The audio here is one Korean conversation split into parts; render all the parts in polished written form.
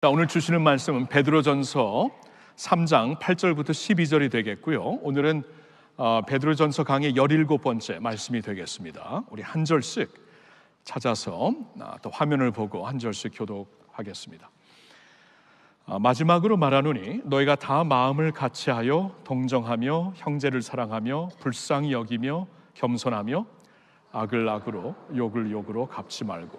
자, 오늘 주시는 말씀은 베드로전서 3장 8절부터 12절이 되겠고요. 오늘은 베드로전서 강의 17번째 말씀이 되겠습니다. 우리 한 절씩 찾아서 또 화면을 보고 한 절씩 교독하겠습니다. 마지막으로 말하노니 너희가 다 마음을 같이하여 동정하며 형제를 사랑하며 불쌍히 여기며 겸손하며 악을 악으로 욕을 욕으로 갚지 말고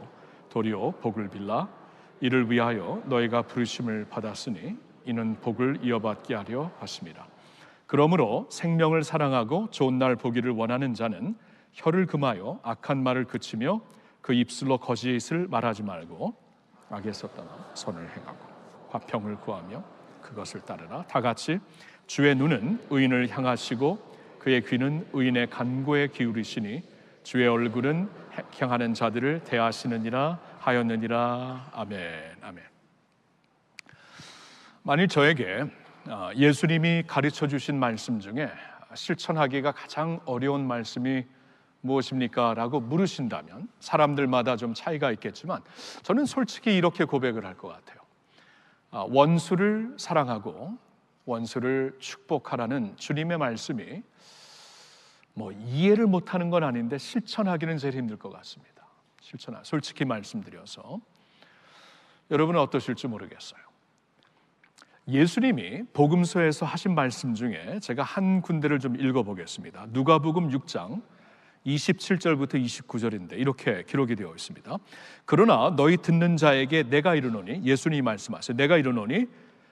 도리어 복을 빌라 이를 위하여 너희가 부르심을 받았으니 이는 복을 이어받게 하려 하심이라. 그러므로 생명을 사랑하고 좋은 날 보기를 원하는 자는 혀를 금하여 악한 말을 그치며 그 입술로 거짓을 말하지 말고 악에서 떠나 선을 행하고 화평을 구하며 그것을 따르라. 다 같이 주의 눈은 의인을 향하시고 그의 귀는 의인의 간구에 기울이시니 주의 얼굴은 향하는 자들을 대하시느니라 하였느니라. 아멘. 아멘. 만일 저에게 예수님이 가르쳐 주신 말씀 중에 실천하기가 가장 어려운 말씀이 무엇입니까? 라고 물으신다면 사람들마다 좀 차이가 있겠지만 저는 솔직히 이렇게 고백을 할 것 같아요. 원수를 사랑하고 원수를 축복하라는 주님의 말씀이 이해를 못하는 건 아닌데 실천하기는 제일 힘들 것 같습니다. 솔직히 말씀드려서 여러분은 어떠실지 모르겠어요. 예수님이 복음서에서 하신 말씀 중에 제가 한 군데를 좀 읽어보겠습니다. 누가복음 6장 27절부터 29절인데 이렇게 기록이 되어 있습니다. 그러나 너희 듣는 자에게 내가 이르노니, 예수님이 말씀하세요. 내가 이르노니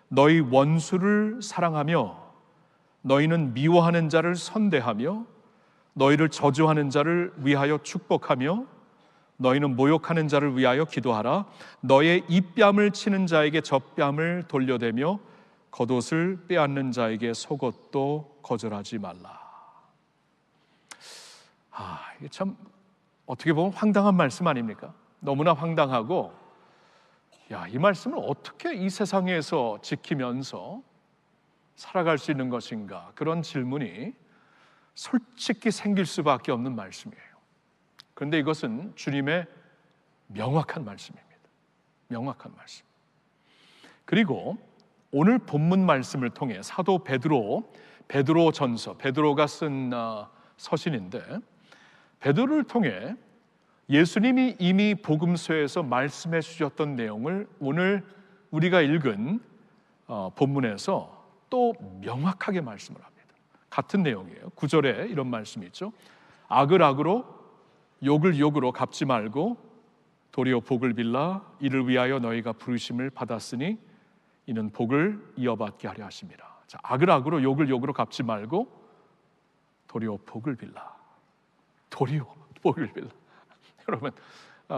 너희 원수를 사랑하며 너희는 미워하는 자를 선대하며 너희를 저주하는 자를 위하여 축복하며 너희는 모욕하는 자를 위하여 기도하라. 너의 입뺨을 치는 자에게 젖뺨을 돌려대며 겉옷을 빼앗는 자에게 속옷도 거절하지 말라. 이게 참 어떻게 보면 황당한 말씀 아닙니까? 너무나 황당하고 이 말씀을 어떻게 이 세상에서 지키면서 살아갈 수 있는 것인가? 그런 질문이 솔직히 생길 수밖에 없는 말씀이에요. 그런데 이것은 주님의 명확한 말씀입니다. 명확한 말씀. 그리고 오늘 본문 말씀을 통해 사도 베드로전서, 베드로가 쓴 서신인데 베드로를 통해 예수님이 이미 복음서에서 말씀해 주셨던 내용을 오늘 우리가 읽은 본문에서 또 명확하게 말씀을 합니다. 같은 내용이에요. 9절에 이런 말씀이 있죠. 악을 악으로 욕을 욕으로 갚지 말고 도리어 복을 빌라 이를 위하여 너희가 부르심을 받았으니 이는 복을 이어받게 하려 하심이라. 자, 악을 악으로 욕을 욕으로 갚지 말고 도리어 복을 빌라. 도리어 복을 빌라. 여러분,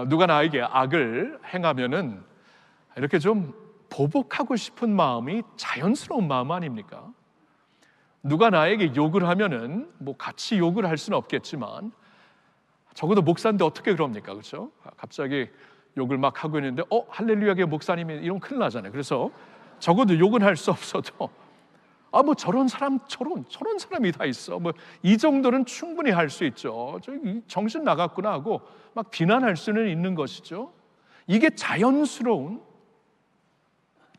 누가 나에게 악을 행하면은 이렇게 좀 보복하고 싶은 마음이 자연스러운 마음 아닙니까? 누가 나에게 욕을 하면은 같이 욕을 할 수는 없겠지만 적어도 목사인데 어떻게 그럽니까? 그렇죠? 갑자기 욕을 막 하고 있는데 할렐루야의 목사님이 이런 큰일 나잖아요. 그래서 적어도 욕은 할 수 없어도 저런 사람이 다 있어. 이 정도는 충분히 할 수 있죠. 정신 나갔구나 하고 막 비난할 수는 있는 것이죠. 이게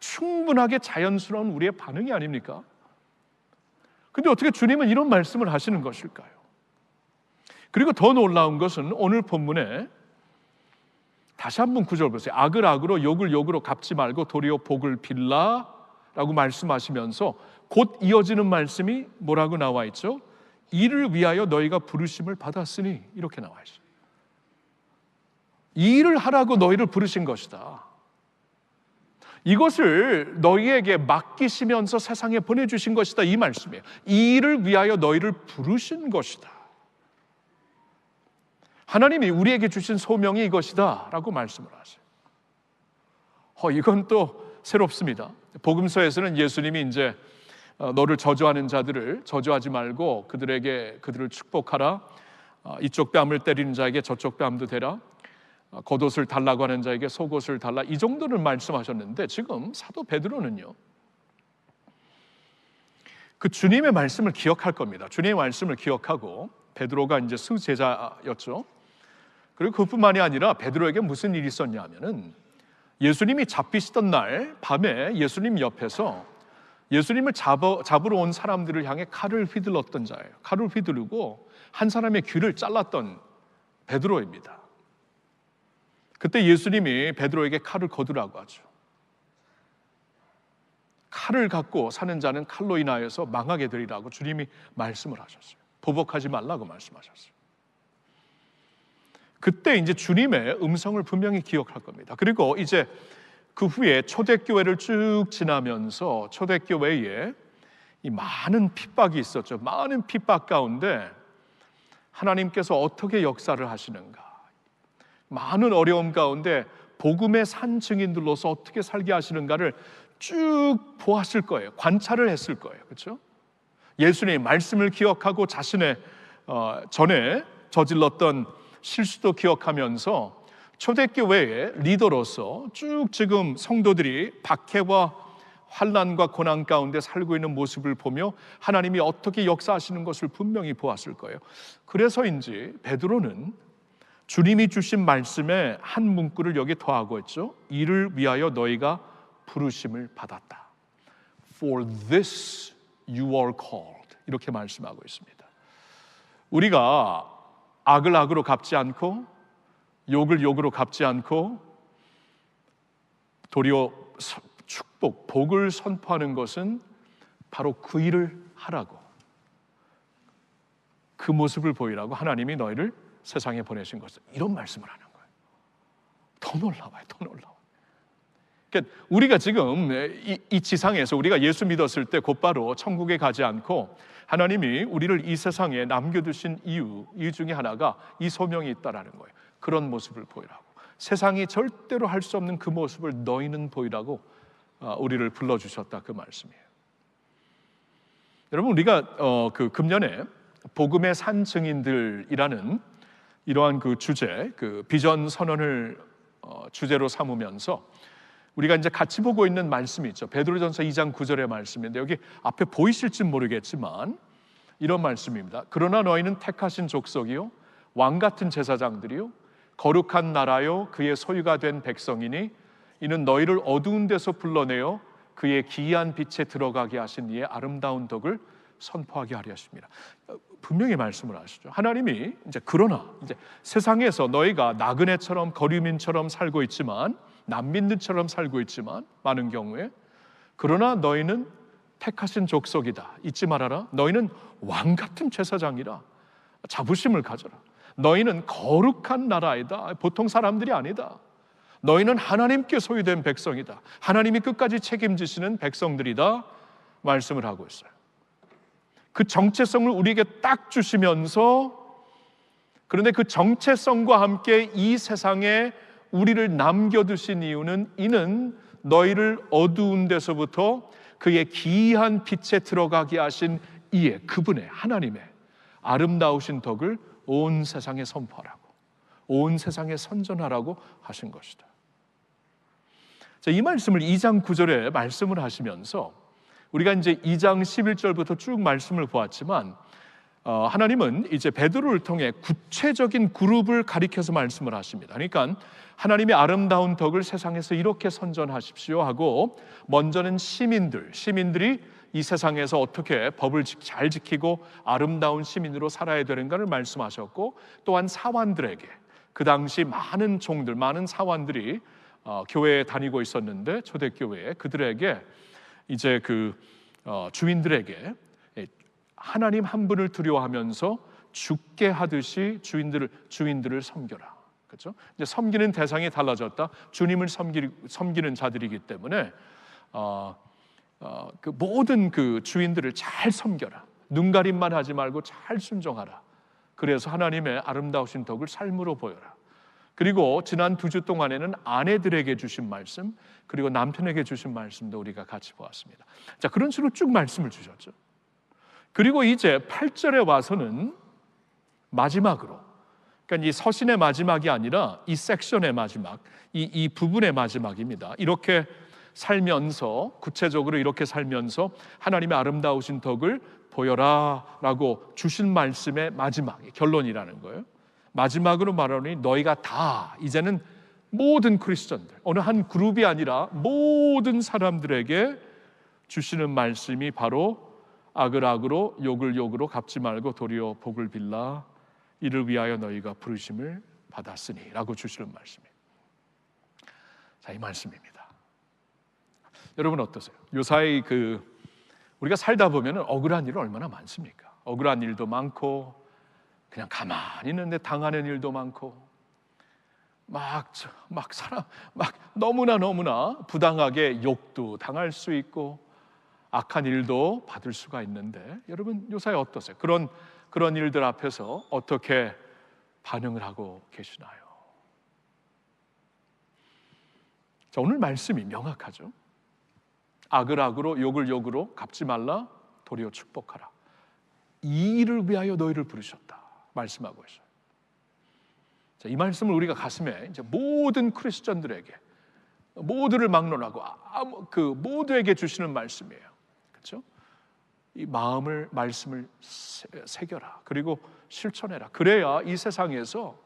충분하게 자연스러운 우리의 반응이 아닙니까? 근데 어떻게 주님은 이런 말씀을 하시는 것일까요? 그리고 더 놀라운 것은 오늘 본문에 다시 한번 9절 보세요. 악을 악으로 욕을 욕으로 갚지 말고 도리어 복을 빌라 라고 말씀하시면서 곧 이어지는 말씀이 뭐라고 나와 있죠? 이를 위하여 너희가 부르심을 받았으니 이렇게 나와 있어요. 이 일을 하라고 너희를 부르신 것이다. 이것을 너희에게 맡기시면서 세상에 보내주신 것이다. 이 말씀이에요. 이 일을 위하여 너희를 부르신 것이다. 하나님이 우리에게 주신 소명이 이것이다 라고 말씀을 하세요. 이건 또 새롭습니다. 복음서에서는 예수님이 이제 너를 저주하는 자들을 저주하지 말고 그들을 축복하라. 이쪽 뺨을 때리는 자에게 저쪽 뺨도 대라. 겉옷을 달라고 하는 자에게 속옷을 달라. 이 정도는 말씀하셨는데 지금 사도 베드로는요, 그 주님의 말씀을 기억할 겁니다. 주님의 말씀을 기억하고 베드로가 이제 수제자였죠. 그리고 그뿐만이 아니라 베드로에게 무슨 일이 있었냐 하면은 예수님이 잡히시던 날 밤에 예수님 옆에서 예수님을 잡으러 온 사람들을 향해 칼을 휘둘렀던 자예요. 칼을 휘두르고 한 사람의 귀를 잘랐던 베드로입니다. 그때 예수님이 베드로에게 칼을 거두라고 하죠. 칼을 갖고 사는 자는 칼로 인하여서 망하게 되리라고 주님이 말씀을 하셨어요. 보복하지 말라고 말씀하셨어요. 그때 이제 주님의 음성을 분명히 기억할 겁니다. 그리고 이제 그 후에 초대교회를 쭉 지나면서 초대교회에 이 많은 핍박이 있었죠. 많은 핍박 가운데 하나님께서 어떻게 역사를 하시는가, 많은 어려움 가운데 복음의 산 증인들로서 어떻게 살게 하시는가를 쭉 보았을 거예요. 관찰을 했을 거예요. 그렇죠? 예수님의 말씀을 기억하고 자신의 전에 저질렀던 실수도 기억하면서 초대교회의 리더로서 쭉 지금 성도들이 박해와 환난과 고난 가운데 살고 있는 모습을 보며 하나님이 어떻게 역사하시는 것을 분명히 보았을 거예요. 그래서인지 베드로는 주님이 주신 말씀에 한 문구를 여기 더하고 있죠. 이를 위하여 너희가 부르심을 받았다. For this you are called. 이렇게 말씀하고 있습니다. 우리가 악을 악으로 갚지 않고 욕을 욕으로 갚지 않고 도리어 축복, 복을 선포하는 것은 바로 그 일을 하라고, 그 모습을 보이라고 하나님이 너희를 세상에 보내신 것을, 이런 말씀을 하는 거예요. 더 놀라워요. 더 놀라워요. 그러니까 우리가 지금 이 지상에서 우리가 예수 믿었을 때 곧바로 천국에 가지 않고 하나님이 우리를 이 세상에 남겨두신 이유 중에 하나가 이 소명이 있다라는 거예요. 그런 모습을 보이라고, 세상이 절대로 할 수 없는 그 모습을 너희는 보이라고 우리를 불러주셨다, 그 말씀이에요. 여러분, 우리가 그 금년에 복음의 산 증인들이라는 이러한 그 주제, 그 비전 선언을 주제로 삼으면서 우리가 이제 같이 보고 있는 말씀이 있죠. 베드로전서 2장 9절의 말씀인데 여기 앞에 보이실지 모르겠지만 이런 말씀입니다. 그러나 너희는 택하신 족속이요 왕 같은 제사장들이요 거룩한 나라요 그의 소유가 된 백성이니 이는 너희를 어두운 데서 불러내어 그의 기이한 빛에 들어가게 하신 이의 아름다운 덕을 선포하게 하려 하십니다. 분명히 말씀을 하시죠. 하나님이 이제 그러나 이제 세상에서 너희가 나그네처럼 거류민처럼 살고 있지만, 난민들처럼 살고 있지만 많은 경우에, 그러나 너희는 택하신 족속이다. 잊지 말아라. 너희는 왕 같은 제사장이라. 자부심을 가져라. 너희는 거룩한 나라이다. 보통 사람들이 아니다. 너희는 하나님께 소유된 백성이다. 하나님이 끝까지 책임지시는 백성들이다. 말씀을 하고 있어요. 그 정체성을 우리에게 딱 주시면서, 그런데 그 정체성과 함께 이 세상에 우리를 남겨두신 이유는 이는 너희를 어두운 데서부터 그의 기이한 빛에 들어가게 하신 이의, 그분의, 하나님의 아름다우신 덕을 온 세상에 선포하라고, 온 세상에 선전하라고 하신 것이다. 자, 이 말씀을 2장 9절에 말씀을 하시면서 우리가 이제 2장 11절부터 쭉 말씀을 보았지만 하나님은 이제 베드로를 통해 구체적인 그룹을 가리켜서 말씀을 하십니다. 그러니까 하나님의 아름다운 덕을 세상에서 이렇게 선전하십시오 하고, 먼저는 시민들이 이 세상에서 어떻게 법을 잘 지키고 아름다운 시민으로 살아야 되는가를 말씀하셨고, 또한 사환들에게, 그 당시 많은 종들, 많은 사환들이 교회에 다니고 있었는데 초대교회에, 그들에게 이제 그 주인들에게 하나님 한 분을 두려워하면서 죽게 하듯이 주인들을 섬겨라. 그렇죠? 이제 섬기는 대상이 달라졌다. 주님을 섬기는 자들이기 때문에 그 모든 그 주인들을 잘 섬겨라. 눈가림만 하지 말고 잘 순종하라. 그래서 하나님의 아름다우신 덕을 삶으로 보여라. 그리고 지난 2주 동안에는 아내들에게 주신 말씀, 그리고 남편에게 주신 말씀도 우리가 같이 보았습니다. 자, 그런 식으로 쭉 말씀을 주셨죠. 그리고 이제 8절에 와서는 마지막으로, 그러니까 이 서신의 마지막이 아니라 이 섹션의 마지막, 이 부분의 마지막입니다. 이렇게 살면서, 구체적으로 이렇게 살면서 하나님의 아름다우신 덕을 보여라 라고 주신 말씀의 마지막, 결론이라는 거예요. 마지막으로 말하니 너희가 다 이제는 모든 크리스천들, 어느 한 그룹이 아니라 모든 사람들에게 주시는 말씀이 바로 악을 악으로 욕을 욕으로 갚지 말고 도리어 복을 빌라 이를 위하여 너희가 부르심을 받았으니 라고 주시는 말씀이에요. 자, 이 말씀입니다. 여러분 어떠세요? 요사이 우리가 살다 보면 억울한 일은 얼마나 많습니까? 억울한 일도 많고 그냥 가만히 있는데 당하는 일도 많고 막 너무나 부당하게 욕도 당할 수 있고 악한 일도 받을 수가 있는데 여러분 요사이 어떠세요? 그런 일들 앞에서 어떻게 반응을 하고 계시나요? 자, 오늘 말씀이 명확하죠. 악을 악으로 욕을 욕으로 갚지 말라 도리어 축복하라. 이 일을 위하여 너희를 부르셨다 말씀하고 있어요. 자, 이 말씀을 우리가 가슴에 이제 모든 크리스천들에게 모두를 막론하고 모두에게 주시는 말씀이에요. 그렇죠? 이 말씀을 새겨라. 그리고 실천해라. 그래야 이 세상에서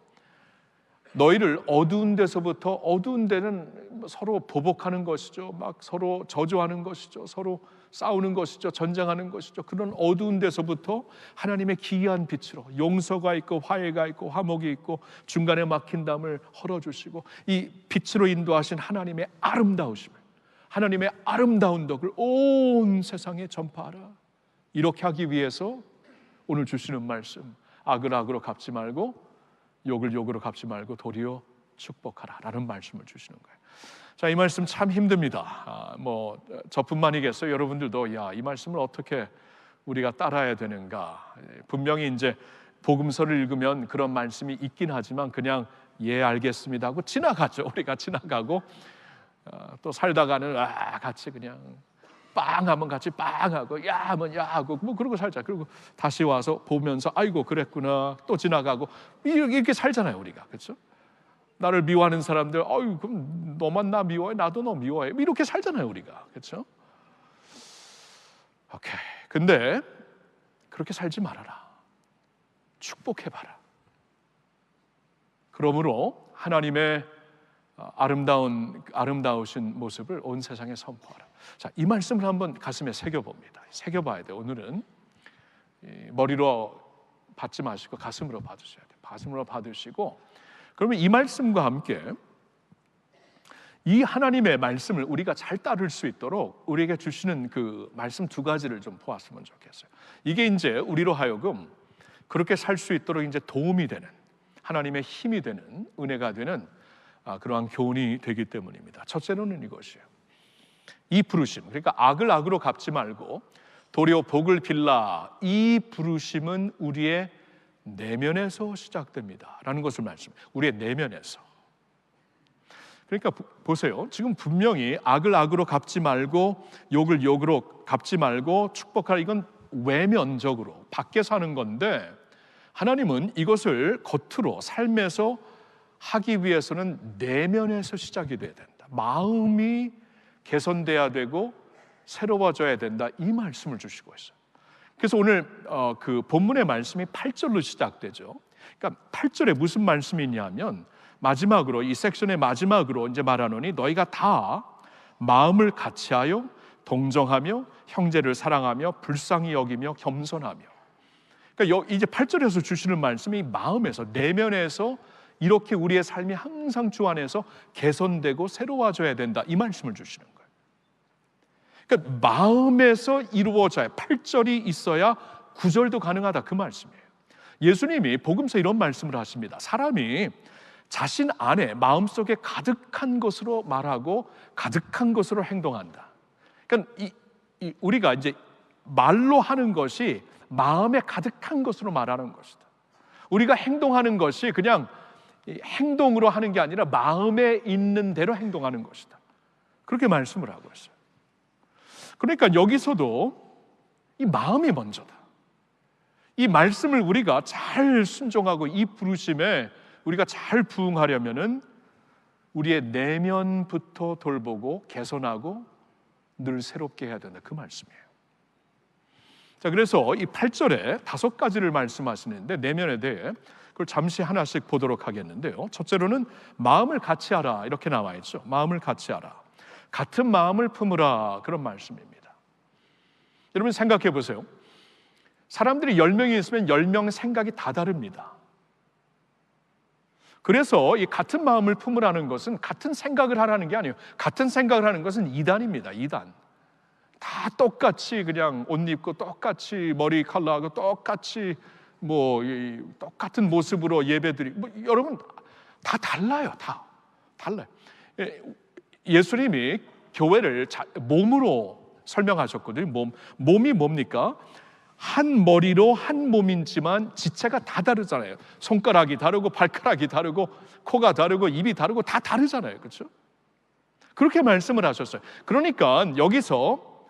너희를 어두운 데서부터 어두운 데는 서로 보복하는 것이죠. 막 서로 저주하는 것이죠. 서로 싸우는 것이죠. 전쟁하는 것이죠. 그런 어두운 데서부터 하나님의 기이한 빛으로 용서가 있고 화해가 있고 화목이 있고 중간에 막힌 담을 헐어주시고 이 빛으로 인도하신 하나님의 아름다우심을 하나님의 아름다운 덕을 온 세상에 전파하라. 이렇게 하기 위해서 오늘 주시는 말씀 악을 악으로 갚지 말고 욕을 욕으로 갚지 말고 도리어 축복하라 라는 말씀을 주시는 거예요. 자, 이 말씀 참 힘듭니다. 저뿐만이겠어요. 여러분들도 이 말씀을 어떻게 우리가 따라야 되는가. 분명히 이제 복음서를 읽으면 그런 말씀이 있긴 하지만 그냥 예 알겠습니다 하고 지나가죠. 우리가 지나가고 또 살다가는 같이 그냥 빵 하면 같이 빵 하고 야 하면 야 하고 그러고 살자. 그리고 다시 와서 보면서 아이고 그랬구나 또 지나가고 이렇게 살잖아요 우리가. 그렇죠? 나를 미워하는 사람들 그럼 너만 나 미워해 나도 너 미워해 이렇게 살잖아요 우리가. 그렇죠? 오케이. 근데 그렇게 살지 말아라. 축복해봐라. 그러므로 하나님의 아름다우신 모습을 온 세상에 선포하라. 자, 이 말씀을 한번 가슴에 새겨봅니다. 새겨봐야 돼요. 오늘은 머리로 받지 마시고 가슴으로 받으셔야 돼요. 가슴으로 받으시고 그러면 이 말씀과 함께 이 하나님의 말씀을 우리가 잘 따를 수 있도록 우리에게 주시는 그 말씀 두 가지를 좀 보았으면 좋겠어요. 이게 이제 우리로 하여금 그렇게 살 수 있도록 이제 도움이 되는 하나님의 힘이 되는 은혜가 되는 그러한 교훈이 되기 때문입니다. 첫째로는 이것이에요. 이 부르심, 그러니까 악을 악으로 갚지 말고 도리어 복을 빌라. 이 부르심은 우리의 내면에서 시작됩니다 라는 것을 말씀해요. 우리의 내면에서. 그러니까 보세요. 지금 분명히 악을 악으로 갚지 말고 욕을 욕으로 갚지 말고 축복하라. 이건 외면적으로 밖에서 하는 건데 하나님은 이것을 겉으로 삶에서 하기 위해서는 내면에서 시작이 돼야 된다. 마음이 개선돼야 되고 새로워져야 된다. 이 말씀을 주시고 있어요. 그래서 오늘 그 본문의 말씀이 8절로 시작되죠. 그러니까 8절에 무슨 말씀이 있냐면 마지막으로 이 섹션의 마지막으로 이제 말하노니 너희가 다 마음을 같이하여 동정하며 형제를 사랑하며 불쌍히 여기며 겸손하며. 그러니까 이제 8절에서 주시는 말씀이 마음에서 내면에서 이렇게 우리의 삶이 항상 주 안에서 개선되고 새로워져야 된다. 이 말씀을 주시는 거예요. 그러니까 마음에서 이루어져야 8절이 있어야 9절도 가능하다 그 말씀이에요. 예수님이 복음서 이런 말씀을 하십니다. 사람이 자신 안에 마음속에 가득한 것으로 말하고 가득한 것으로 행동한다. 그러니까 우리가 이제 말로 하는 것이 마음에 가득한 것으로 말하는 것이다. 우리가 행동하는 것이 그냥 행동으로 하는 게 아니라 마음에 있는 대로 행동하는 것이다. 그렇게 말씀을 하고 있어요. 그러니까 여기서도 이 마음이 먼저다. 이 말씀을 우리가 잘 순종하고 이 부르심에 우리가 잘 부응하려면은 우리의 내면부터 돌보고 개선하고 늘 새롭게 해야 된다. 그 말씀이에요. 자, 그래서 이 8절에 5가지를 말씀하시는데 내면에 대해 그걸 잠시 하나씩 보도록 하겠는데요. 첫째로는 마음을 같이 하라 이렇게 나와 있죠. 마음을 같이 하라. 같은 마음을 품으라 그런 말씀입니다. 여러분 생각해 보세요. 사람들이 10명이 있으면 10명 생각이 다 다릅니다. 그래서 이 같은 마음을 품으라는 것은 같은 생각을 하라는 게 아니에요. 같은 생각을 하는 것은 이단입니다. 이단. 다 똑같이 그냥 옷 입고 똑같이 머리 컬러하고 똑같이 똑같은 모습으로 예배드리고 여러분 다 달라요. 다 달라요. 예수님이 교회를 몸으로 설명하셨거든요. 몸이 뭡니까? 한 머리로 한 몸이지만 지체가 다 다르잖아요. 손가락이 다르고 발가락이 다르고 코가 다르고 입이 다르고 다 다르잖아요. 그렇죠? 그렇게 말씀을 하셨어요. 그러니까 여기서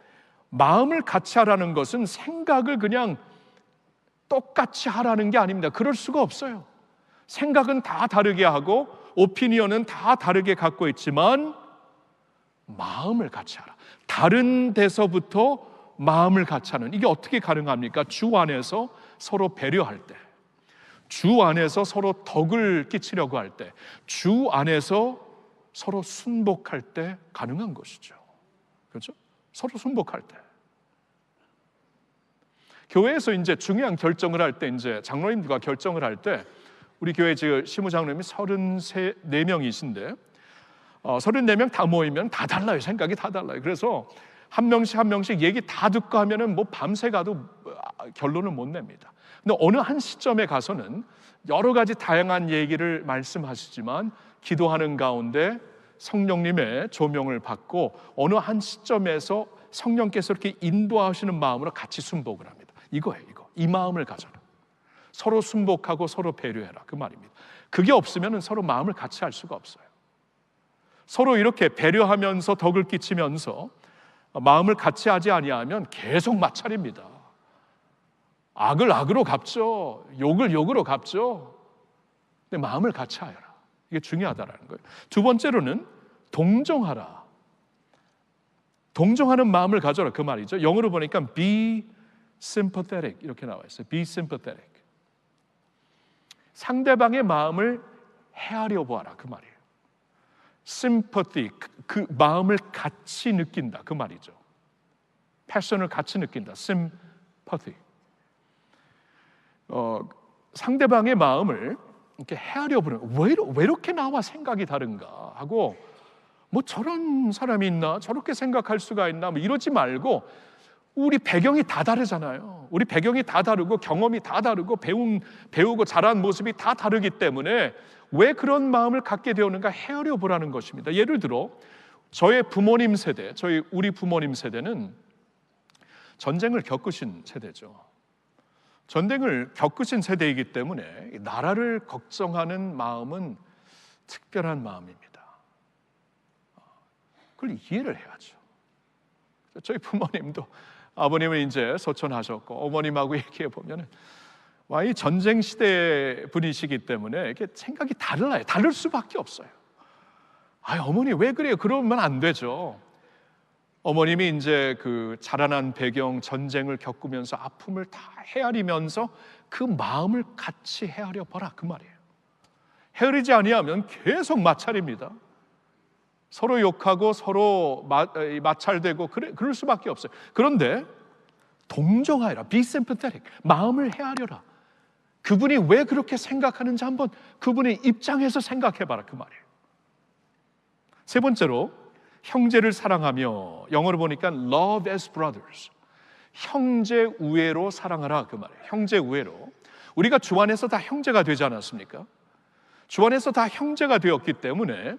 마음을 같이 하라는 것은 생각을 그냥 똑같이 하라는 게 아닙니다. 그럴 수가 없어요. 생각은 다 다르게 하고 오피니언은 다 다르게 갖고 있지만 마음을 같이 하라. 다른 데서부터 마음을 같이 하는, 이게 어떻게 가능합니까? 주 안에서 서로 배려할 때, 주 안에서 서로 덕을 끼치려고 할 때, 주 안에서 서로 순복할 때 가능한 것이죠. 그렇죠? 서로 순복할 때. 교회에서 이제 중요한 결정을 할 때, 이제 장로님들과 결정을 할 때, 우리 교회 지금 시무장로님이 34명이신데 34명 다 모이면 다 달라요. 생각이 다 달라요. 그래서 한 명씩 얘기 다 듣고 하면은 밤새 가도 결론을 못 냅니다. 근데 어느 한 시점에 가서는 여러 가지 다양한 얘기를 말씀하시지만 기도하는 가운데 성령님의 조명을 받고 어느 한 시점에서 성령께서 이렇게 인도하시는 마음으로 같이 순복을 합니다. 이거예요, 이거. 이 마음을 가져라. 서로 순복하고 서로 배려해라. 그 말입니다. 그게 없으면 서로 마음을 같이 할 수가 없어요. 서로 이렇게 배려하면서 덕을 끼치면서 마음을 같이 하지 아니하면 계속 마찰입니다. 악을 악으로 갚죠. 욕을 욕으로 갚죠. 근데 마음을 같이 하여라. 이게 중요하다라는 거예요. 두 번째로는 동정하라. 동정하는 마음을 가져라 그 말이죠. 영어로 보니까 be sympathetic 이렇게 나와 있어요. be sympathetic. 상대방의 마음을 헤아려 보아라 그 말이에요. sympathy, 그 마음을 같이 느낀다 그 말이죠. 패션을 같이 느낀다. sympathy. 상대방의 마음을 이렇게 헤아려 보는, 왜 이렇게 나와 생각이 다른가 하고 저런 사람이 있나, 저렇게 생각할 수가 있나 이러지 말고, 우리 배경이 다 다르잖아요. 우리 배경이 다 다르고 경험이 다 다르고 배우고 자란 모습이 다 다르기 때문에 왜 그런 마음을 갖게 되었는가 헤아려 보라는 것입니다. 예를 들어 저의 부모님 세대, 우리 부모님 세대는 전쟁을 겪으신 세대죠. 전쟁을 겪으신 세대이기 때문에 나라를 걱정하는 마음은 특별한 마음입니다. 그걸 이해를 해야죠. 저희 부모님도, 아버님은 이제 소천하셨고 어머님하고 얘기해 보면은 이 전쟁 시대 분이시기 때문에 이렇게 생각이 달라요. 다를 수밖에 없어요. 어머니 왜 그래요? 그러면 안 되죠. 어머님이 이제 그 자라난 배경, 전쟁을 겪으면서 아픔을 다 헤아리면서 그 마음을 같이 헤아려 보라 그 말이에요. 헤아리지 아니하면 계속 마찰입니다. 서로 욕하고 서로 마찰되고 그럴 수밖에 없어요. 그런데 동정하여라, be sympathetic, 마음을 헤아려라. 그분이 왜 그렇게 생각하는지 한번 그분의 입장에서 생각해봐라 그 말이에요. 세 번째로 형제를 사랑하며, 영어로 보니까 love as brothers, 형제 우애로 사랑하라 그 말이에요. 형제 우애로. 우리가 주 안에서 다 형제가 되지 않았습니까? 주 안에서 다 형제가 되었기 때문에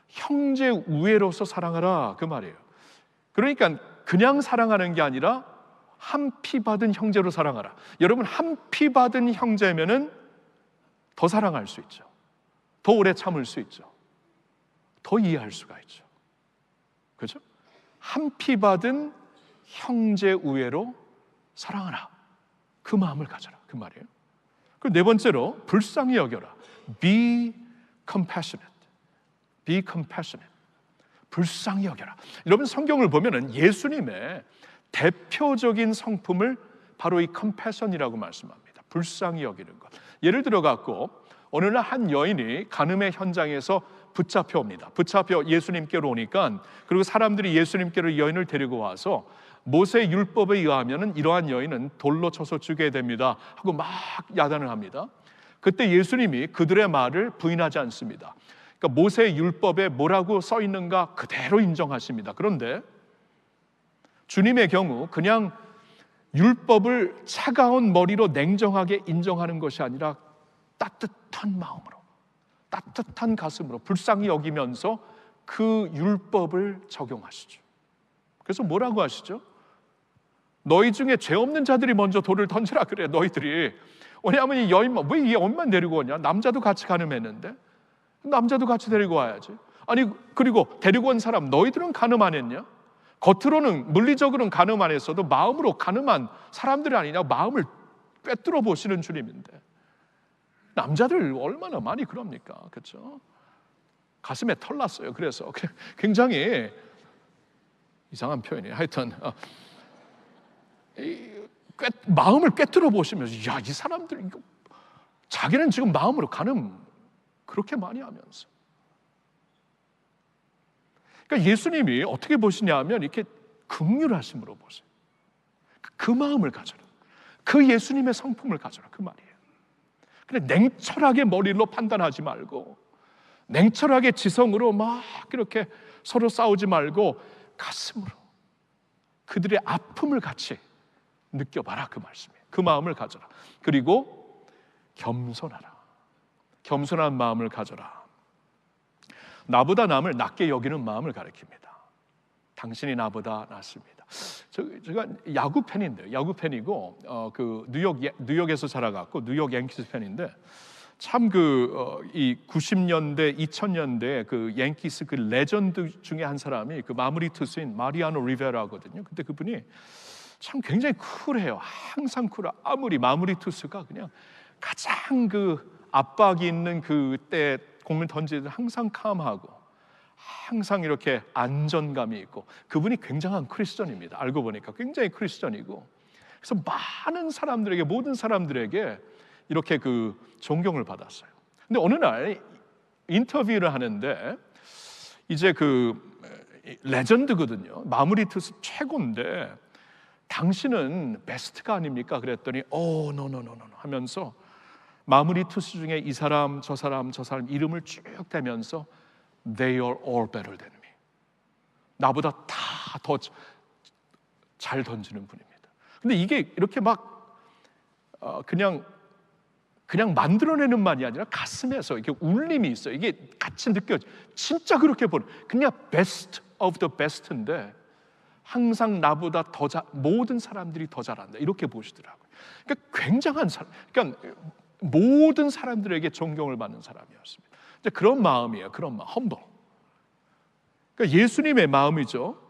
형제 우애로서 사랑하라 그 말이에요. 그러니까 그냥 사랑하는 게 아니라 한 피 받은 형제로 사랑하라. 여러분, 한 피 받은 형제면은 더 사랑할 수 있죠. 더 오래 참을 수 있죠. 더 이해할 수가 있죠. 그렇죠? 한 피 받은 형제 우애로 사랑하라. 그 마음을 가져라 그 말이에요. 그리고 네 번째로 불쌍히 여겨라. Be compassionate. Be compassionate. 불쌍히 여겨라. 여러분, 성경을 보면은 예수님의 대표적인 성품을 바로 이 compassion이라고 말씀합니다. 불쌍히 여기는 것. 예를 들어 갖고 어느 날 한 여인이 간음의 현장에서 붙잡혀 옵니다. 붙잡혀 예수님께로 오니까, 그리고 사람들이 예수님께로 여인을 데리고 와서 모세 율법에 의하면 이러한 여인은 돌로 쳐서 죽여야 됩니다 하고 막 야단을 합니다. 그때 예수님이 그들의 말을 부인하지 않습니다. 그러니까 모세 율법에 뭐라고 써 있는가 그대로 인정하십니다. 그런데 주님의 경우 그냥 율법을 차가운 머리로 냉정하게 인정하는 것이 아니라 따뜻한 마음으로, 따뜻한 가슴으로 불쌍히 여기면서 그 율법을 적용하시죠. 그래서 뭐라고 하시죠? 너희 중에 죄 없는 자들이 먼저 돌을 던지라 그래. 너희들이. 왜냐하면 이 여인만, 왜 이 여인만 데리고 오냐? 남자도 같이 간음했는데 남자도 같이 데리고 와야지. 아니, 그리고 데리고 온 사람 너희들은 간음 안 했냐? 겉으로는 물리적으로는 간음 안 했어도 마음으로 간음한 사람들이 아니냐? 마음을 꿰뚫어 보시는 주님인데 남자들 얼마나 많이 그럽니까? 그렇죠? 가슴에 털 났어요. 그래서 굉장히 이상한 표현이에요. 하여튼 마음을 꿰뚫어 보시면서 야, 이 사람들 이거 자기는 지금 마음으로 간음 그렇게 많이 하면서, 그러니까 예수님이 어떻게 보시냐면 이렇게 긍휼하심으로 보세요. 그 마음을 가져라. 그 예수님의 성품을 가져라. 그 말이에요. 그래, 냉철하게 머리로 판단하지 말고 냉철하게 지성으로 막 이렇게 서로 싸우지 말고 가슴으로 그들의 아픔을 같이 느껴봐라. 그 말씀이에요. 그 마음을 가져라. 그리고 겸손하라. 겸손한 마음을 가져라. 나보다 남을 낮게 여기는 마음을 가리킵니다. 당신이 나보다 낫습니다. 제가 야구 팬인데요. 야구 팬이고 그 뉴욕에서 자라갔고 뉴욕 양키스 팬인데 참 이 90년대 2000년대 그 양키스 그 레전드 중에 한 사람이 그 마무리 투수인 마리아노 리베라거든요. 근데 그분이 참 굉장히 쿨해요. 항상 쿨해. 아무리 마무리 투수가 그냥 가장 그 압박이 있는 그때 공을 던질 때 항상 캄하고 항상 이렇게 안전감이 있고, 그분이 굉장한 크리스천입니다. 알고 보니까 굉장히 크리스천이고, 그래서 많은 사람들에게, 모든 사람들에게 이렇게 그 존경을 받았어요. 근데 어느 날 인터뷰를 하는데 이제 그 레전드거든요. 마무리 투수 최고인데 당신은 베스트가 아닙니까? 그랬더니 노 하면서 마무리 투수 중에 이 사람 저 사람 이름을 쭉 대면서 They are all better than me. 나보다 다 더 잘 던지는 분입니다. 근데 이게 이렇게 막 그냥 만들어내는 말이 아니라 가슴에서 이렇게 울림이 있어요. 이게 같이 느껴져. 진짜 그렇게 보는. 그냥 best of the best인데 항상 나보다 모든 사람들이 더 잘한다. 이렇게 보시더라고요. 그러니까 굉장한 사람. 그러니까 모든 사람들에게 존경을 받는 사람이었습니다. 이제 그런 마음이에요. 그런 마음, humble. 그러니까 예수님의 마음이죠.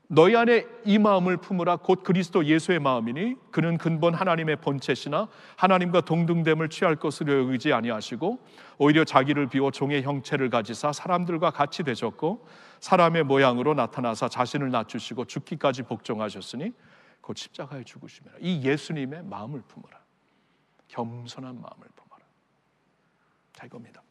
너희 안에 이 마음을 품으라 곧 그리스도 예수의 마음이니 그는 근본 하나님의 본체시나 하나님과 동등됨을 취할 것으로 여기지 아니하시고 오히려 자기를 비워 종의 형체를 가지사 사람들과 같이 되셨고 사람의 모양으로 나타나사 자신을 낮추시고 죽기까지 복종하셨으니 곧 십자가에 죽으시면 이 예수님의 마음을 품으라. 겸손한 마음을 품어라. 자, 이겁니다.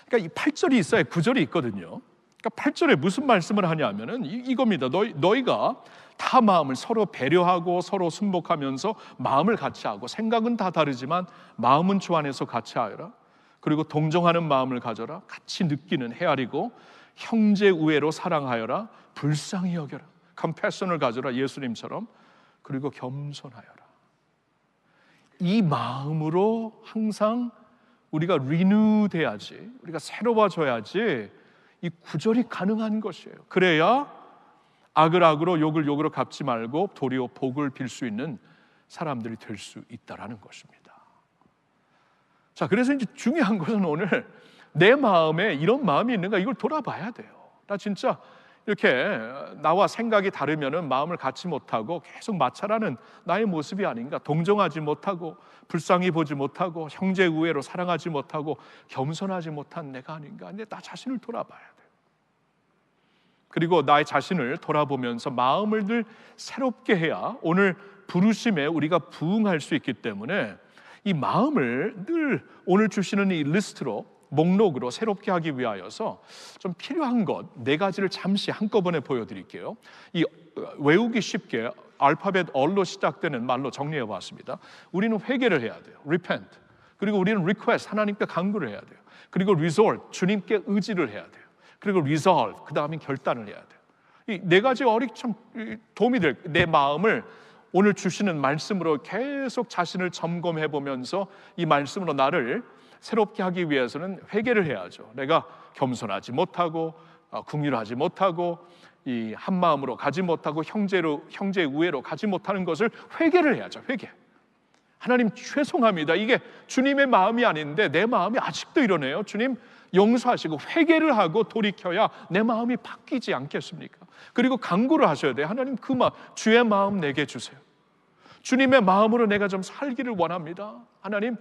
그러니까 이 8절이 있어야 9절이 있거든요. 그러니까 8절에 무슨 말씀을 하냐면은 이겁니다. 너희가 다 마음을 서로 배려하고 서로 순복하면서 마음을 같이 하고 생각은 다 다르지만 마음은 주 안에서 같이 하여라. 그리고 동정하는 마음을 가져라. 같이 느끼는 헤아리고 형제 우애로 사랑하여라. 불쌍히 여겨라. 컴패션을 가져라. 예수님처럼. 그리고 겸손하여라. 이 마음으로 항상 우리가 리뉴 돼야지, 우리가 새로워져야지 이 구절이 가능한 것이에요. 그래야 악을 악으로 욕을 욕으로 갚지 말고 도리어 복을 빌 수 있는 사람들이 될 수 있다라는 것입니다. 자, 그래서 이제 중요한 것은 오늘 내 마음에 이런 마음이 있는가 이걸 돌아봐야 돼요. 나 진짜 이렇게 나와 생각이 다르면은 마음을 갖지 못하고 계속 마찰하는 나의 모습이 아닌가, 동정하지 못하고 불쌍히 보지 못하고 형제 우애로 사랑하지 못하고 겸손하지 못한 내가 아닌가. 근데 나 자신을 돌아봐야 돼요. 그리고 나의 자신을 돌아보면서 마음을 늘 새롭게 해야 오늘 부르심에 우리가 부응할 수 있기 때문에 이 마음을 늘 오늘 주시는 이 리스트로, 목록으로 새롭게 하기 위하여서 좀 필요한 것 4가지를 잠시 한꺼번에 보여드릴게요. 이 외우기 쉽게 알파벳 R로 시작되는 말로 정리해 봤습니다. 우리는 회개를 해야 돼요. repent. 그리고 우리는 request, 하나님께 간구를 해야 돼요. 그리고 resort, 주님께 의지를 해야 돼요. 그리고 resolve, 그 다음에 결단을 해야 돼요. 이 4가지 어리 참 도움이 될, 내 마음을 오늘 주시는 말씀으로 계속 자신을 점검해 보면서 이 말씀으로 나를 새롭게 하기 위해서는 회개를 해야죠. 내가 겸손하지 못하고 긍휼하지 못하고 이 한 마음으로 가지 못하고 형제의 우애로 가지 못하는 것을 회개를 해야죠. 회개. 하나님 죄송합니다. 이게 주님의 마음이 아닌데 내 마음이 아직도 이러네요. 주님 용서하시고 회개를 하고 돌이켜야 내 마음이 바뀌지 않겠습니까? 그리고 간구를 하셔야 돼요. 하나님 그 마음, 주의 마음 내게 주세요. 주님의 마음으로 내가 좀 살기를 원합니다. 하나님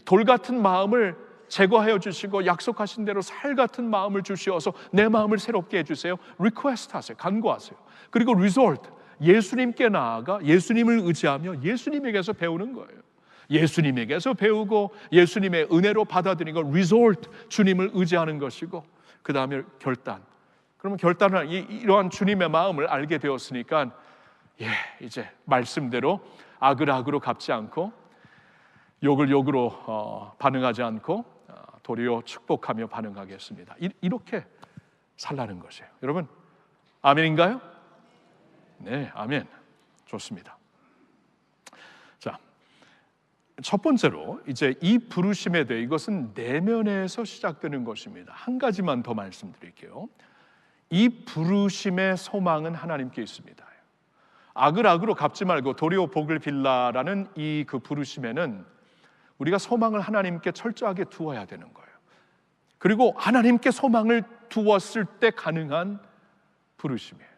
돌 같은 마음을 제거하여 주시고 약속하신 대로 살 같은 마음을 주시어서 내 마음을 새롭게 해주세요. 리퀘스트 하세요. 간구하세요. 그리고 resort, 예수님께 나아가 예수님을 의지하며 예수님에게서 배우는 거예요. 예수님에게서 배우고 예수님의 은혜로 받아들이고 resort, 주님을 의지하는 것이고 그 다음에 결단. 그러면 결단을 이러한 주님의 마음을 알게 되었으니까 이제 말씀대로 악을 악으로 갚지 않고 욕을 욕으로 반응하지 않고 도리어 축복하며 반응하겠습니다. 이렇게 살라는 것이에요. 여러분 아멘인가요? 네, 아멘. 좋습니다. 자, 첫 번째로 이제 이 부르심에 대해 이것은 내면에서 시작되는 것입니다. 한 가지만 더 말씀드릴게요. 이 부르심의 소망은 하나님께 있습니다. 악을 악으로 갚지 말고 도리어 복을 빌라라는 이 그 부르심에는 우리가 소망을 하나님께 철저하게 두어야 되는 거예요. 그리고 하나님께 소망을 두었을 때 가능한 부르심이에요.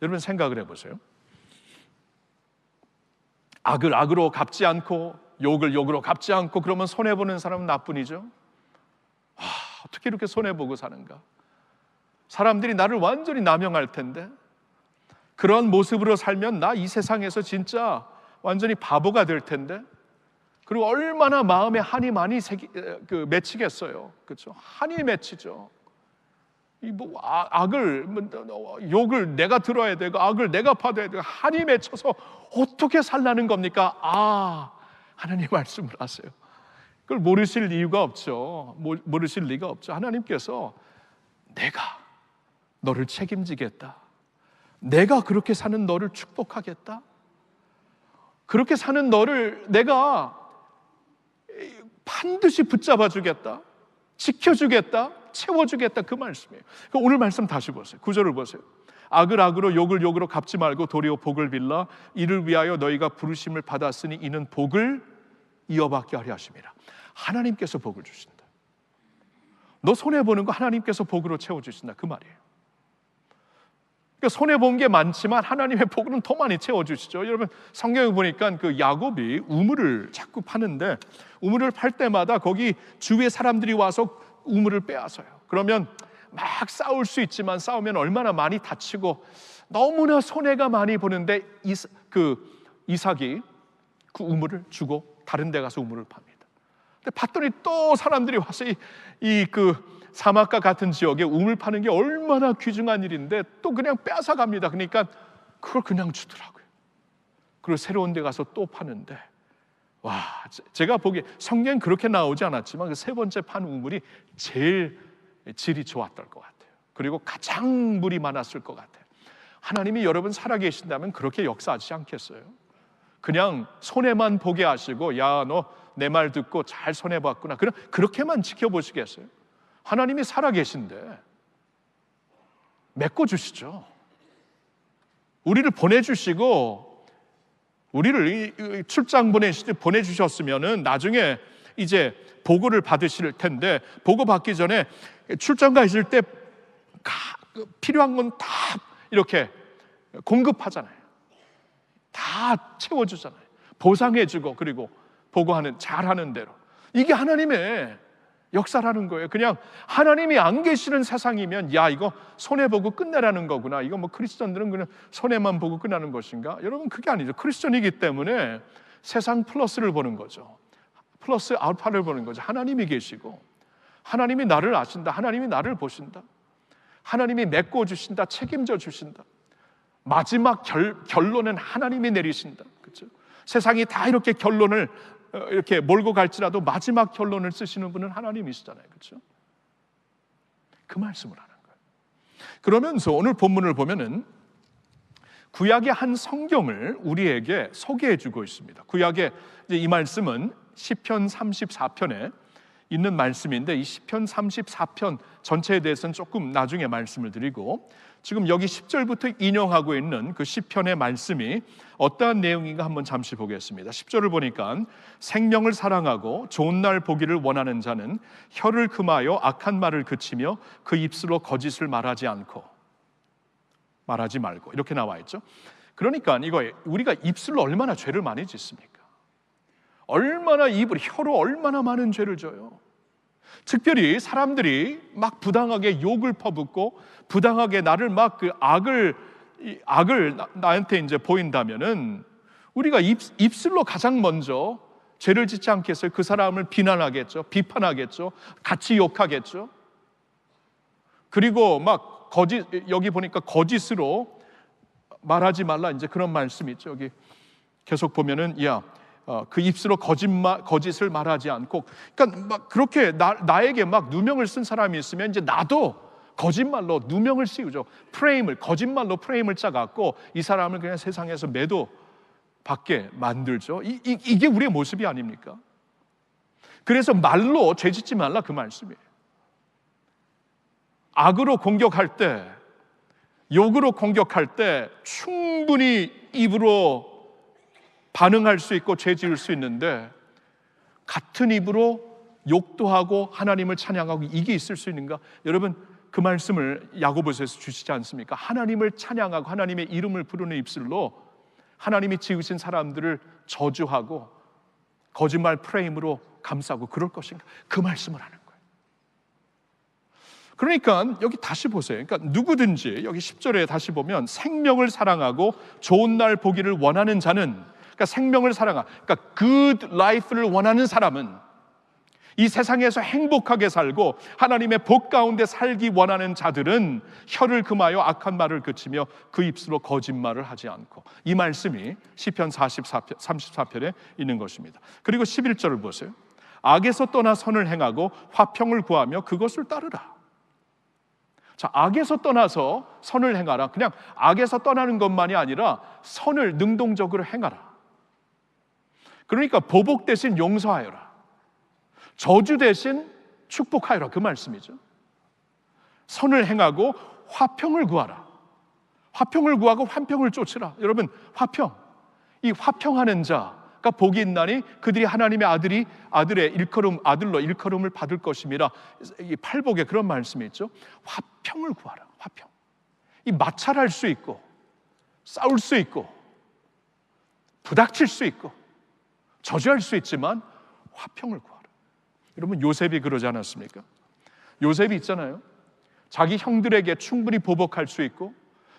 여러분 생각을 해보세요. 악을 악으로 갚지 않고 욕을 욕으로 갚지 않고 그러면 손해보는 사람은 나뿐이죠. 어떻게 이렇게 손해보고 사는가? 사람들이 나를 완전히 남용할 텐데 그런 모습으로 살면 나 이 세상에서 진짜 완전히 바보가 될 텐데 그리고 얼마나 마음에 한이 많이 맺히겠어요. 그렇죠? 한이 맺히죠. 악을 욕을 내가 들어야 되고 악을 내가 받아야 되고 한이 맺혀서 어떻게 살라는 겁니까? 하나님 말씀을 하세요. 그걸 모르실 이유가 없죠. 모르실 리가 없죠. 하나님께서 내가 너를 책임지겠다. 내가 그렇게 사는 너를 축복하겠다. 그렇게 사는 너를 내가 반드시 붙잡아 주겠다. 지켜주겠다. 채워주겠다. 그 말씀이에요. 오늘 말씀 다시 보세요. 9절을 보세요. 악을 악으로 욕을 욕으로 갚지 말고 도리어 복을 빌라. 이를 위하여 너희가 부르심을 받았으니 이는 복을 이어받게 하려 하심이라. 하나님께서 복을 주신다. 너 손해보는 거 하나님께서 복으로 채워주신다. 그 말이에요. 그러니까 손해본 게 많지만 하나님의 복은 더 많이 채워주시죠. 여러분 성경에 보니까 그 야곱이 우물을 자꾸 파는데 우물을 팔 때마다 거기 주위의 사람들이 와서 우물을 빼앗아요. 그러면 막 싸울 수 있지만 싸우면 얼마나 많이 다치고 너무나 손해가 많이 보는데 이삭이 그 우물을 주고 다른 데 가서 우물을 팝니다. 근데 봤더니 또 사람들이 와서 그 사막과 같은 지역에 우물 파는 게 얼마나 귀중한 일인데 또 그냥 빼앗아 갑니다. 그러니까 그걸 그냥 주더라고요. 그리고 새로운 데 가서 또 파는데 제가 보기에 성경엔 그렇게 나오지 않았지만 그 세 번째 판 우물이 제일 질이 좋았던 것 같아요. 그리고 가장 물이 많았을 것 같아요. 하나님이 여러분 살아계신다면 그렇게 역사하지 않겠어요? 그냥 손해만 보게 하시고 너 내 말 듣고 잘 손해봤구나 그렇게만 지켜보시겠어요? 하나님이 살아계신데 메꿔주시죠. 우리를 보내주시고 우리를 출장 보내주셨으면은 나중에 이제 보고를 받으실 텐데 보고 받기 전에 출장 가실 때 필요한 건 다 이렇게 공급하잖아요. 다 채워주잖아요. 보상해주고 그리고 보고하는 잘하는 대로 이게 하나님의 역사라는 거예요. 그냥 하나님이 안 계시는 세상이면 야, 이거 손해보고 끝내라는 거구나. 이거 뭐 크리스천들은 그냥 손해만 보고 끝나는 것인가? 여러분, 그게 아니죠. 크리스천이기 때문에 세상 플러스를 보는 거죠. 플러스 알파를 보는 거죠. 하나님이 계시고, 하나님이 나를 아신다. 하나님이 나를 보신다. 하나님이 메꿔 주신다. 책임져 주신다. 마지막 결론은 하나님이 내리신다. 그렇죠? 세상이 다 이렇게 결론을 이렇게 몰고 갈지라도 마지막 결론을 쓰시는 분은 하나님이시잖아요. 그렇죠? 그 말씀을 하는 거예요. 그러면서 오늘 본문을 보면은 구약의 한 성경을 우리에게 소개해 주고 있습니다. 구약의 이 말씀은 시편 34편에 있는 말씀인데, 이 시편 34편 전체에 대해서는 조금 나중에 말씀을 드리고, 지금 여기 10절부터 인용하고 있는 그 시편의 말씀이 어떠한 내용인가 한번 잠시 보겠습니다. 10절을 보니까 생명을 사랑하고 좋은 날 보기를 원하는 자는 혀를 금하여 악한 말을 그치며 그 입술로 거짓을 말하지 말고, 이렇게 나와 있죠. 그러니까 이거 우리가 입술로 얼마나 죄를 많이 짓습니까? 얼마나 혀로 얼마나 많은 죄를 져요. 특별히 사람들이 막 부당하게 욕을 퍼붓고 부당하게 나를 막 그 악을 나한테 이제 보인다면은 우리가 입술로 가장 먼저 죄를 짓지 않겠어요? 그 사람을 비난하겠죠, 비판하겠죠, 같이 욕하겠죠. 그리고 막 여기 보니까 거짓으로 말하지 말라, 이제 그런 말씀이 있죠. 여기 계속 보면은 그 입술로 거짓을 말하지 않고, 그러니까 막 그렇게 나에게 막 누명을 쓴 사람이 있으면 이제 나도 거짓말로 누명을 씌우죠. 거짓말로 프레임을 짜갖고 이 사람을 그냥 세상에서 매도 받게 만들죠. 이게 우리의 모습이 아닙니까? 그래서 말로 죄 짓지 말라, 그 말씀이에요. 악으로 공격할 때, 욕으로 공격할 때 충분히 입으로 반응할 수 있고 죄 지을 수 있는데, 같은 입으로 욕도 하고 하나님을 찬양하고 이게 있을 수 있는가? 여러분, 그 말씀을 야고보서에서 주시지 않습니까? 하나님을 찬양하고 하나님의 이름을 부르는 입술로 하나님이 지으신 사람들을 저주하고 거짓말 프레임으로 감싸고 그럴 것인가? 그 말씀을 하는 거예요. 그러니까 여기 다시 보세요. 그러니까 누구든지 여기 10절에 다시 보면 생명을 사랑하고 좋은 날 보기를 원하는 자는, 그러니까 생명을 그러니까 good life를 원하는 사람은, 이 세상에서 행복하게 살고 하나님의 복 가운데 살기 원하는 자들은 혀를 금하여 악한 말을 그치며 그 입술로 거짓말을 하지 않고, 이 말씀이 시편 34편에 있는 것입니다. 그리고 11절을 보세요. 악에서 떠나 선을 행하고 화평을 구하며 그것을 따르라. 자, 악에서 떠나서 선을 행하라. 그냥 악에서 떠나는 것만이 아니라 선을 능동적으로 행하라. 그러니까 보복 대신 용서하여라, 저주 대신 축복하여라, 그 말씀이죠. 선을 행하고 화평을 구하라. 화평을 구하고 화평을 쫓으라. 여러분, 이 화평하는 자가 복이 있나니 그들이 하나님의 아들의 아들로 일컬음을 받을 것임이라. 이 팔복에 그런 말씀이 있죠. 화평을 구하라. 화평. 이 마찰할 수 있고 싸울 수 있고 부닥칠 수 있고 저주할 수 있지만 화평을 구하라. 여러분, 요셉이 그러지 않았습니까? 요셉이 있잖아요. 자기 형들에게 충분히 보복할 수 있고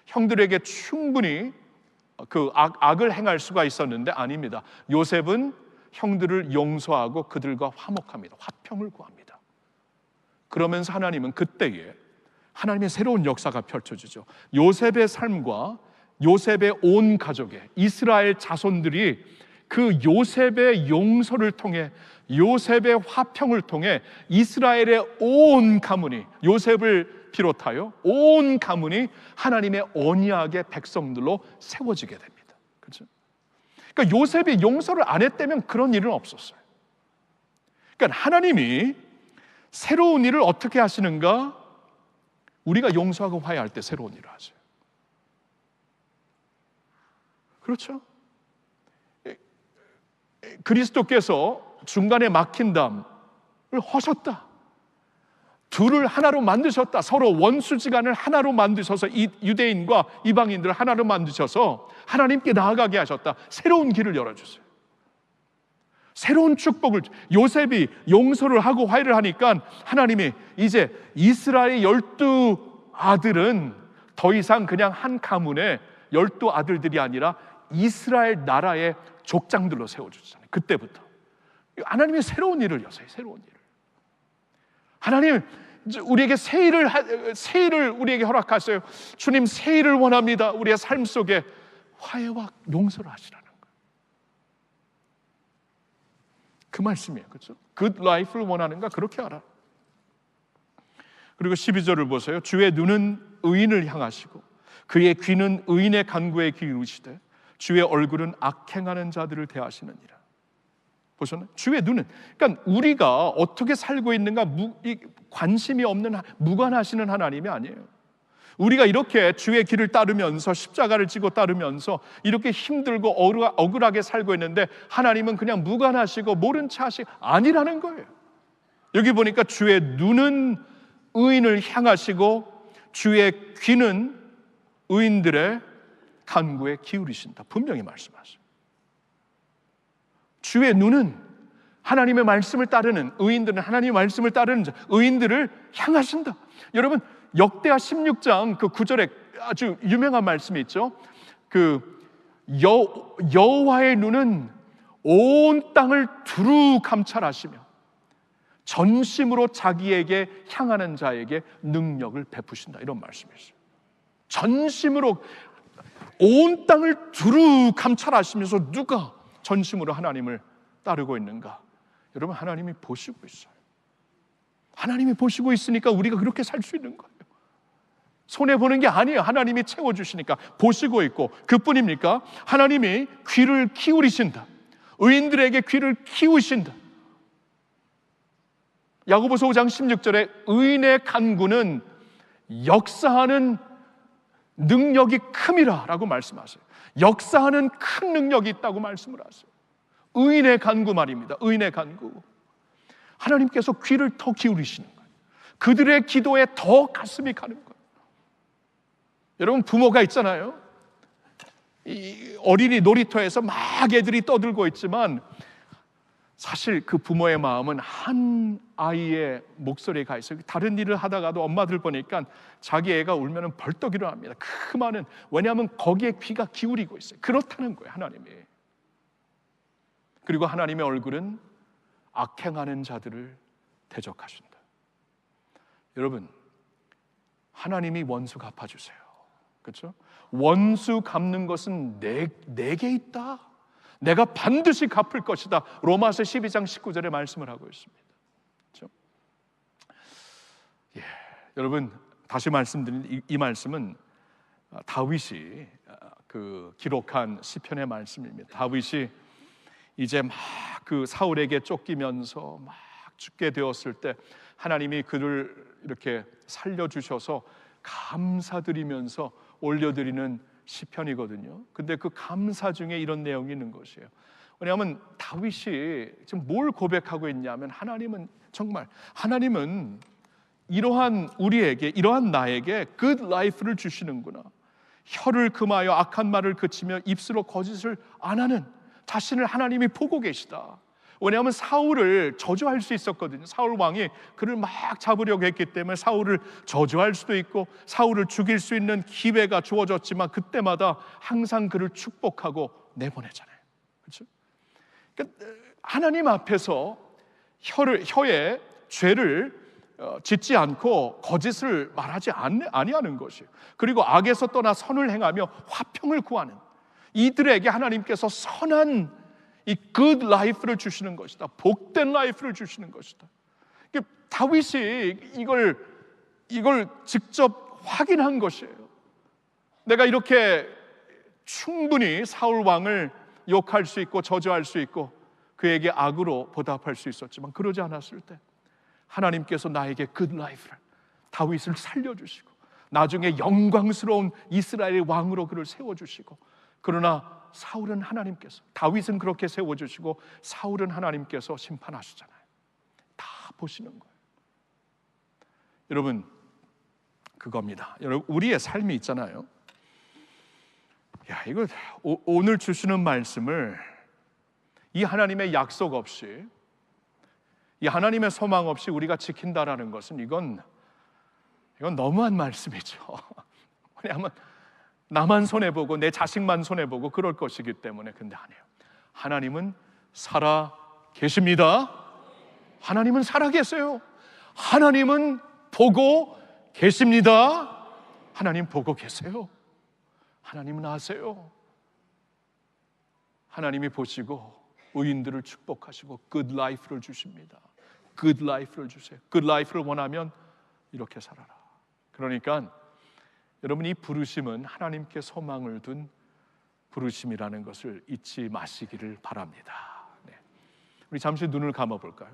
형들에게 충분히 그 악을 행할 수가 있었는데 아닙니다. 요셉은 형들을 용서하고 그들과 화목합니다. 화평을 구합니다. 그러면서 하나님은 그때에 하나님의 새로운 역사가 펼쳐지죠. 요셉의 삶과 요셉의 온 가족의 이스라엘 자손들이 그 요셉의 용서를 통해, 요셉의 화평을 통해 이스라엘의 온 가문이, 요셉을 비롯하여 온 가문이 하나님의 언약의 백성들로 세워지게 됩니다. 그렇죠? 그러니까 요셉이 용서를 안 했다면 그런 일은 없었어요. 그러니까 하나님이 새로운 일을 어떻게 하시는가? 우리가 용서하고 화해할 때 새로운 일을 하세요. 그렇죠? 그리스도께서 중간에 막힌 담을 허셨다. 둘을 하나로 만드셨다. 서로 원수지간을 하나로 만드셔서 유대인과 이방인들을 하나로 만드셔서 하나님께 나아가게 하셨다. 새로운 길을 열어주세요. 새로운 축복을, 요셉이 용서를 하고 화해를 하니까 하나님이 이제 이스라엘의 12아들은 더 이상 그냥 한 가문의 12아들들이 아니라 이스라엘 나라의 족장들로 세워주잖아요. 그때부터 하나님이 새로운 일을 여세요. 새로운 일을. 하나님 우리에게 새 일을 우리에게 허락하세요. 주님, 새 일을 원합니다. 우리의 삶 속에 화해와 용서를 하시라는 거예요. 그 말씀이에요. 그렇죠? Good life를 원하는가? 그렇게 알아. 그리고 12절을 보세요. 주의 눈은 의인을 향하시고 그의 귀는 의인의 간구에 기울이시되 주의 얼굴은 악행하는 자들을 대하시느니라. 보셨나요? 주의 눈은, 그러니까 우리가 어떻게 살고 있는가 관심이 없는, 무관하시는 하나님이 아니에요. 우리가 이렇게 주의 길을 따르면서 십자가를 지고 따르면서 이렇게 힘들고 억울하게 살고 있는데 하나님은 그냥 무관하시고 모른 체 하시고 아니라는 거예요. 여기 보니까 주의 눈은 의인을 향하시고 주의 귀는 의인들의 간구에 기울이신다. 분명히 말씀하세요. 주의 눈은 하나님의 말씀을 따르는 의인들은, 하나님의 말씀을 따르는 자, 의인들을 향하신다. 여러분, 역대하 16장 그 9절에 아주 유명한 말씀이 있죠. 그 여호와의 눈은 온 땅을 두루 감찰하시며 전심으로 자기에게 향하는 자에게 능력을 베푸신다. 이런 말씀이 있어요. 전심으로 온 땅을 두루 감찰하시면서 누가 전심으로 하나님을 따르고 있는가? 여러분, 하나님이 보시고 있어요. 하나님이 보시고 있으니까 우리가 그렇게 살 수 있는 거예요. 손해보는 게 아니에요. 하나님이 채워주시니까 보시고 있고. 그뿐입니까? 하나님이 귀를 기울이신다. 의인들에게 귀를 키우신다. 야고보서 5장 16절에 의인의 간구는 역사하는 능력이 큼이라 라고 말씀하세요. 역사하는 큰 능력이 있다고 말씀을 하세요. 의인의 간구 말입니다. 의인의 간구. 하나님께서 귀를 더 기울이시는 거예요. 그들의 기도에 더 가슴이 가는 거예요. 여러분, 부모가 있잖아요. 이 어린이 놀이터에서 막 애들이 떠들고 있지만 사실 그 부모의 마음은 한 아이의 목소리에 가 있어요. 다른 일을 하다가도 엄마들 보니까 자기 애가 울면 벌떡 일어납니다. 그 많은, 왜냐하면 거기에 귀가 기울이고 있어요. 그렇다는 거예요, 하나님이. 그리고 하나님의 얼굴은 악행하는 자들을 대적하신다. 여러분, 하나님이 원수 갚아주세요. 그렇죠? 원수 갚는 것은 내게 있다. 내가 반드시 갚을 것이다. 로마서 12장 19절에 말씀을 하고 있습니다. 그렇죠? 예, 여러분, 다시 말씀드린 이 말씀은 다윗이 기록한 시편의 말씀입니다. 다윗이 이제 막 그 사울에게 쫓기면서 막 죽게 되었을 때 하나님이 그를 이렇게 살려주셔서 감사드리면서 올려드리는 시편이거든요. 근데 그 감사 중에 이런 내용이 있는 것이에요. 왜냐하면 다윗이 지금 뭘 고백하고 있냐면 하나님은 이러한 우리에게, 이러한 나에게 good life를 주시는구나. 혀를 금하여 악한 말을 그치며 입술로 거짓을 안 하는 자신을 하나님이 보고 계시다. 왜냐하면 사울을 저주할 수 있었거든요. 사울 왕이 그를 막 잡으려고 했기 때문에 사울을 저주할 수도 있고 사울을 죽일 수 있는 기회가 주어졌지만 그때마다 항상 그를 축복하고 내보내잖아요. 그렇죠? 그러니까 하나님 앞에서 혀에 죄를 짓지 않고 거짓을 말하지 아니하는 것이에요. 그리고 악에서 떠나 선을 행하며 화평을 구하는 이들에게 하나님께서 선한 이 good life를 주시는 것이다. 복된 life를 주시는 것이다. 다윗이 이걸 직접 확인한 것이에요. 내가 이렇게 충분히 사울 왕을 욕할 수 있고 저주할 수 있고 그에게 악으로 보답할 수 있었지만 그러지 않았을 때 하나님께서 나에게 good life를, 다윗을 살려주시고 나중에 영광스러운 이스라엘의 왕으로 그를 세워주시고, 그러나 사울은 하나님께서, 다윗은 그렇게 세워주시고 사울은 하나님께서 심판하시잖아요. 다 보시는 거예요. 여러분, 그겁니다. 여러분, 우리의 삶이 있잖아요. 이거 오늘 주시는 말씀을 이 하나님의 약속 없이, 이 하나님의 소망 없이 우리가 지킨다라는 것은 이건 너무한 말씀이죠. 왜냐하면 나만 손해보고 내 자식만 손해보고 그럴 것이기 때문에. 근데 아니에요. 하나님은 살아 계십니다. 하나님은 살아 계세요. 하나님은 보고 계십니다. 하나님 보고 계세요. 하나님은 아세요. 하나님이 보시고 의인들을 축복하시고 good life를 주십니다. good life를 주세요. good life를 원하면 이렇게 살아라. 그러니까 여러분, 이 부르심은 하나님께 소망을 둔 부르심이라는 것을 잊지 마시기를 바랍니다. 네. 우리 잠시 눈을 감아 볼까요?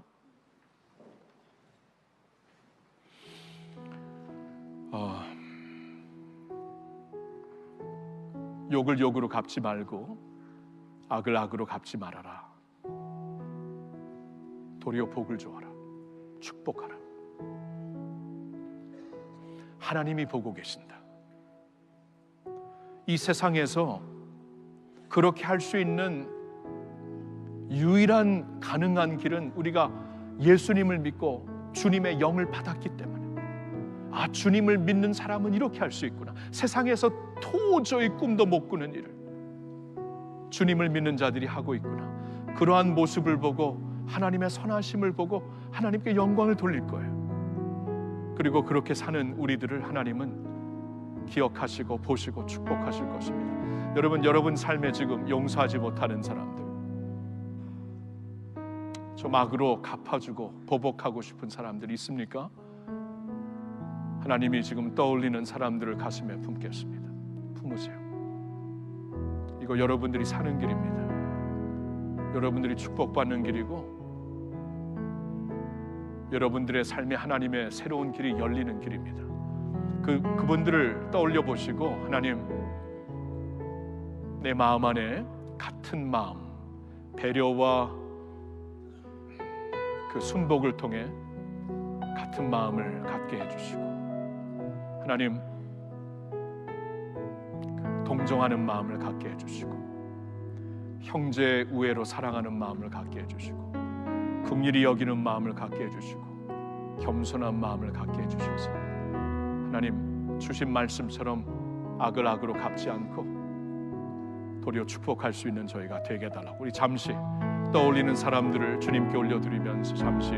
욕을 욕으로 갚지 말고 악을 악으로 갚지 말아라. 도리어 복을 주어라. 축복하라. 하나님이 보고 계신다. 이 세상에서 그렇게 할 수 있는 유일한 가능한 길은 우리가 예수님을 믿고 주님의 영을 받았기 때문에, 주님을 믿는 사람은 이렇게 할 수 있구나. 세상에서 도저히 꿈도 못 꾸는 일을 주님을 믿는 자들이 하고 있구나. 그러한 모습을 보고 하나님의 선하심을 보고 하나님께 영광을 돌릴 거예요. 그리고 그렇게 사는 우리들을 하나님은 기억하시고 보시고 축복하실 것입니다. 여러분 삶에 지금 용서하지 못하는 사람들, 좀 악으로 갚아주고 보복하고 싶은 사람들 있습니까? 하나님이 지금 떠올리는 사람들을 가슴에 품겠습니다. 품으세요. 이거 여러분들이 사는 길입니다. 여러분들이 축복받는 길이고, 여러분들의 삶에 하나님의 새로운 길이 열리는 길입니다. 그분들을 떠올려 보시고, 하나님, 내 마음 안에 같은 마음, 배려와 그 순복을 통해 같은 마음을 갖게 해주시고, 하나님, 동정하는 마음을 갖게 해주시고, 형제 우애로 사랑하는 마음을 갖게 해주시고, 긍휼히 여기는 마음을 갖게 해주시고, 겸손한 마음을 갖게 해주셔서 하나님 주신 말씀처럼 악을 악으로 갚지 않고 도리어 축복할 수 있는 저희가 되게 해달라고. 우리 잠시 떠올리는 사람들을 주님께 올려드리면서 잠시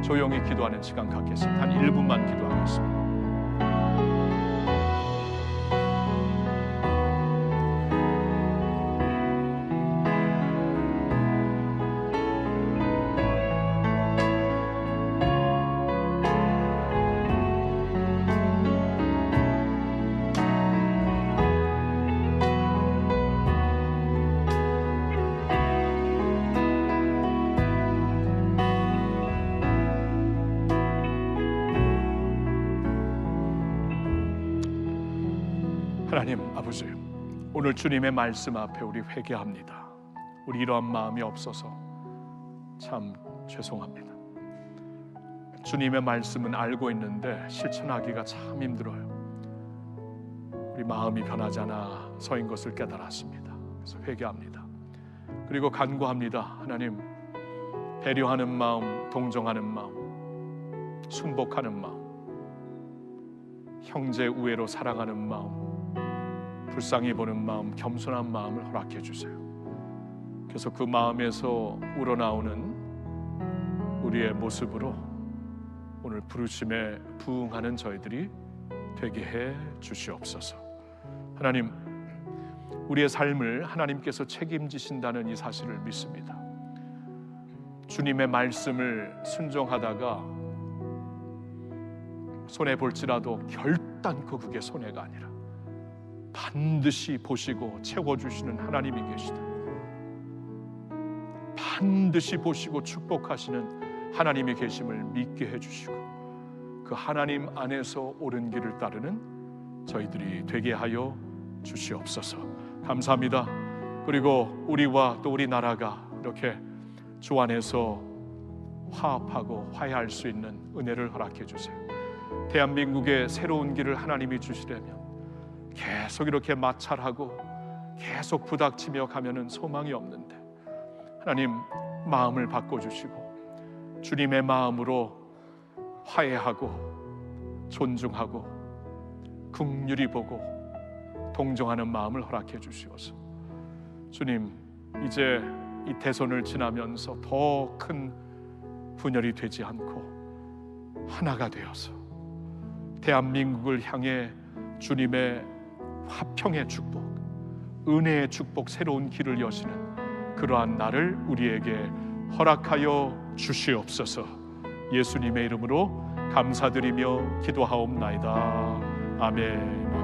조용히 기도하는 시간 갖겠습니다. 한 1분만 기도하겠습니다. 하나님 아버지, 오늘 주님의 말씀 앞에 우리 회개합니다. 우리 이러한 마음이 없어서 참 죄송합니다. 주님의 말씀은 알고 있는데 실천하기가 참 힘들어요. 우리 마음이 변하지 않아 서인 것을 깨달았습니다. 그래서 회개합니다. 그리고 간구합니다. 하나님, 배려하는 마음, 동정하는 마음, 순복하는 마음, 형제 우애로 사랑하는 마음, 불쌍히 보는 마음, 겸손한 마음을 허락해 주세요. 그래서 그 마음에서 우러나오는 우리의 모습으로 오늘 부르심에 부응하는 저희들이 되게 해 주시옵소서. 하나님, 우리의 삶을 하나님께서 책임지신다는 이 사실을 믿습니다. 주님의 말씀을 순종하다가 손해볼지라도 결단코 그게 손해가 아니라 반드시 보시고 채워주시는 하나님이 계시다. 반드시 보시고 축복하시는 하나님이 계심을 믿게 해주시고, 그 하나님 안에서 옳은 길을 따르는 저희들이 되게 하여 주시옵소서. 감사합니다. 그리고 우리와 또 우리 나라가 이렇게 주 안에서 화합하고 화해할 수 있는 은혜를 허락해 주세요. 대한민국의 새로운 길을 하나님이 주시려면 계속 이렇게 마찰하고 계속 부닥치며 가면은 소망이 없는데, 하나님 마음을 바꿔주시고 주님의 마음으로 화해하고 존중하고 긍휼히 보고 동정하는 마음을 허락해 주시옵소서. 주님, 이제 이 대선을 지나면서 더 큰 분열이 되지 않고 하나가 되어서 대한민국을 향해 주님의 화평의 축복, 은혜의 축복, 새로운 길을 여시는 그러한 날을 우리에게 허락하여 주시옵소서. 예수님의 이름으로 감사드리며 기도하옵나이다. 아멘.